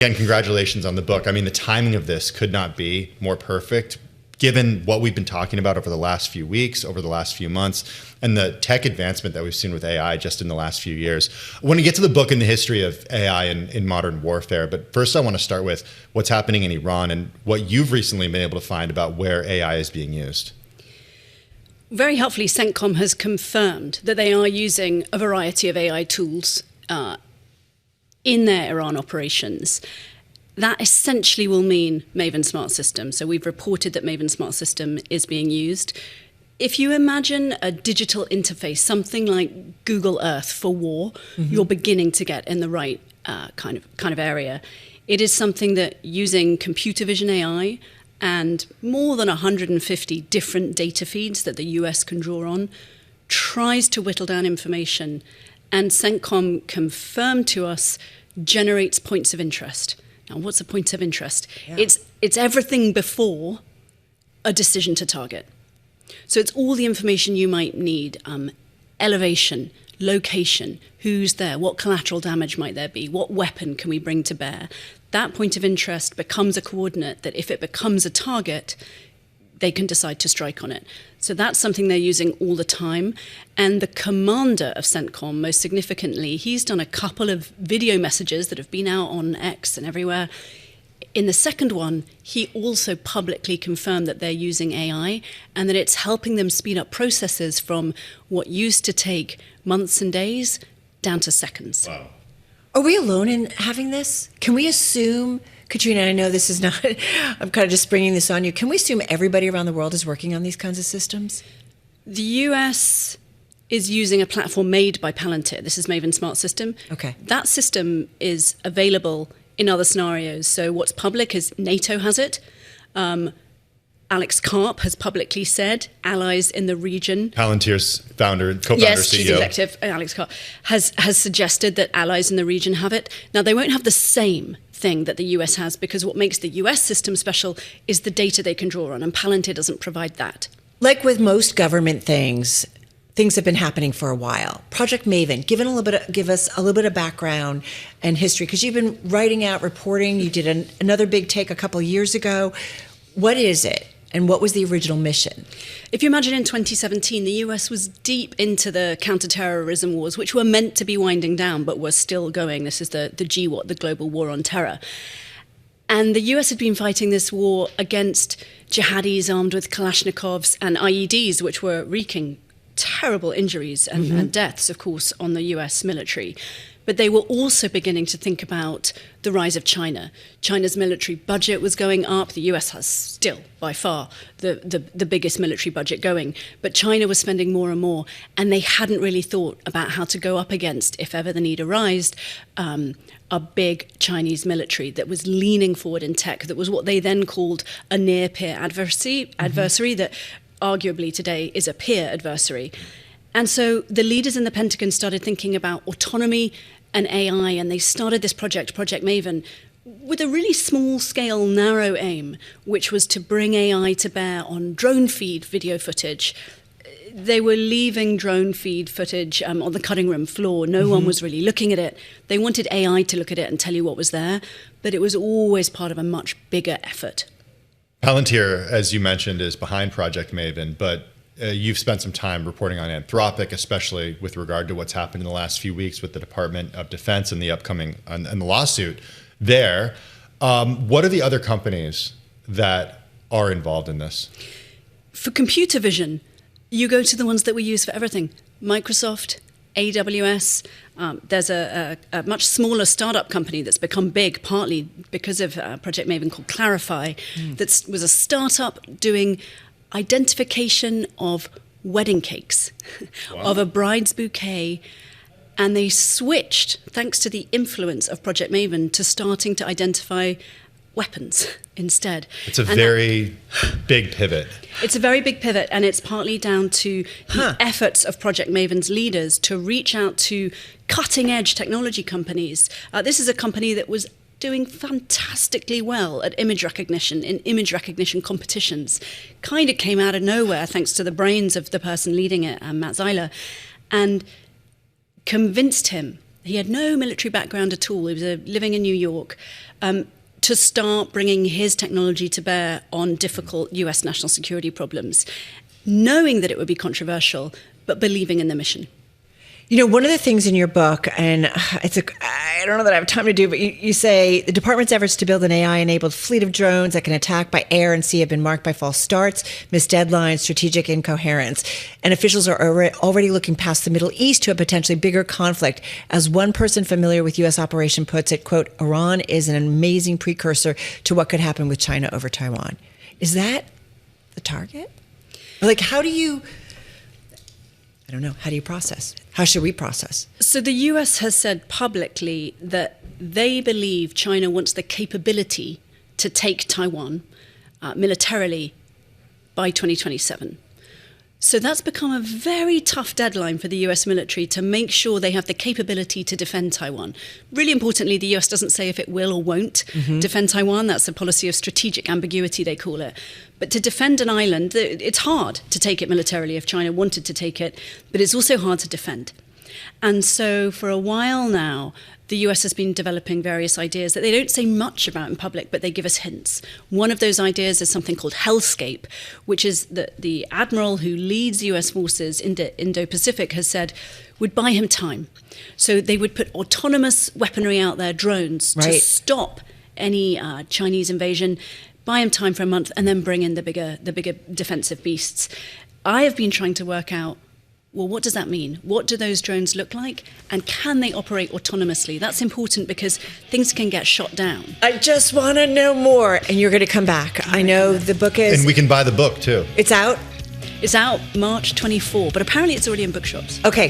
Again, congratulations on the book. I mean, the timing of this could not be more perfect, given what we've been talking about over the last few weeks, over the last few months, and the tech advancement that we've seen with AI just in the last few years. I want to get to the book and the history of AI in modern warfare, but first I want to start with what's happening in Iran and what you've recently been able to find about where AI is being used. Very helpfully, Centcom has confirmed that they are using a variety of AI tools in their Iran operations. That essentially will mean Maven Smart System. So we've reported that Maven Smart System is being used. If you imagine a digital interface, something like Google Earth for war, you're beginning to get in the right kind of area. It is something that, using computer vision AI and more than 150 different data feeds that the US can draw on, tries to whittle down information, and Centcom confirmed to us generates points of interest. Now, what's a point of interest? Yeah. It's everything before a decision to target. So it's all the information you might need: elevation, location, who's there, what collateral damage might there be, what weapon can we bring to bear. That point of interest becomes a coordinate that, if it becomes a target, they can decide to strike on it. So that's something they're using all the time. And the commander of Centcom, most significantly, he's done a couple of video messages that have been out on X and everywhere. In the second one, he also publicly confirmed that they're using AI and that it's helping them speed up processes from what used to take months and days down to seconds. Wow. Are we alone in having this? Can we assume, Katrina, I know this is not, I'm kind of just bringing this on you. Can we assume everybody around the world is working on these kinds of systems? The US is using a platform made by Palantir. This is Maven Smart System. Okay. That system is available in other scenarios. So what's public is NATO has it. Alex Karp has publicly said allies in the region. Palantir's founder, co-founder, yes, CEO. Chief Executive Alex Karp has suggested that allies in the region have it. Now, they won't have the same thing that the US has, because what makes the US system special is the data they can draw on, and Palantir doesn't provide that. Like with most government things have been happening for a while. Project Maven, give us a little bit of background and history, because you've been writing out, reporting. You did another big take a couple of years ago. What is it? And what was the original mission? If you imagine, in 2017, the US was deep into the counterterrorism wars, which were meant to be winding down, but were still going. This is the GWAT, the Global War on Terror. And the US had been fighting this war against jihadis armed with Kalashnikovs and IEDs, which were wreaking terrible injuries and deaths, of course, on the US military. But they were also beginning to think about the rise of China. China's military budget was going up. The US has still, by far, the biggest military budget going. But China was spending more and more, and they hadn't really thought about how to go up against, if ever the need arose, a big Chinese military that was leaning forward in tech, that was what they then called a near-peer adversary that arguably today is a peer adversary. And so the leaders in the Pentagon started thinking about autonomy and AI, and they started this project, Project Maven, with a really small-scale, narrow aim, which was to bring AI to bear on drone feed video footage. They were leaving drone feed footage on the cutting room floor. No one was really looking at it. They wanted AI to look at it and tell you what was there, but it was always part of a much bigger effort. Palantir, as you mentioned, is behind Project Maven, but you've spent some time reporting on Anthropic, especially with regard to what's happened in the last few weeks with the Department of Defense and the upcoming and the lawsuit there. What are the other companies that are involved in this? For computer vision, you go to the ones that we use for everything: Microsoft, AWS. There's a much smaller startup company that's become big, partly because of Project Maven, called Clarify, that was a startup doing identification of wedding cakes, of a bride's bouquet, and they switched, thanks to the influence of Project Maven, to starting to identify weapons instead. It's a very big pivot. It's a very big pivot, and it's partly down to the efforts of Project Maven's leaders to reach out to cutting-edge technology companies. This is a company that was doing fantastically well at image recognition, in image recognition competitions. Kind of came out of nowhere thanks to the brains of the person leading it, Matt Zeiler, and convinced him he had no military background at all. He was living in New York, to start bringing his technology to bear on difficult US national security problems, knowing that it would be controversial, but believing in the mission. You know, one of the things in your book, and I don't know that I have time to do, but you say the department's efforts to build an AI-enabled fleet of drones that can attack by air and sea have been marked by false starts, missed deadlines, strategic incoherence. And officials are already looking past the Middle East to a potentially bigger conflict. As one person familiar with U.S. operation puts it, quote, Iran is an amazing precursor to what could happen with China over Taiwan. Is that the target? Like, how do you process? How should we process? So the US has said publicly that they believe China wants the capability to take Taiwan militarily by 2027. So that's become a very tough deadline for the US military to make sure they have the capability to defend Taiwan. Really importantly, the US doesn't say if it will or won't defend Taiwan. That's a policy of strategic ambiguity, they call it. But to defend an island, it's hard to take it militarily if China wanted to take it, but it's also hard to defend. And so for a while now, the US has been developing various ideas that they don't say much about in public, but they give us hints. One of those ideas is something called Hellscape, which is the admiral who leads US forces in Indo-Pacific has said would buy him time. So they would put autonomous weaponry out there, drones, to stop any Chinese invasion, buy him time for a month, and then bring in the bigger defensive beasts. I have been trying to work out, well, what does that mean? What do those drones look like? And can they operate autonomously? That's important because things can get shot down. I just want to know more. And you're going to come back. I know the book is... And we can buy the book, too. It's out? It's out March 24, but apparently it's already in bookshops. Okay,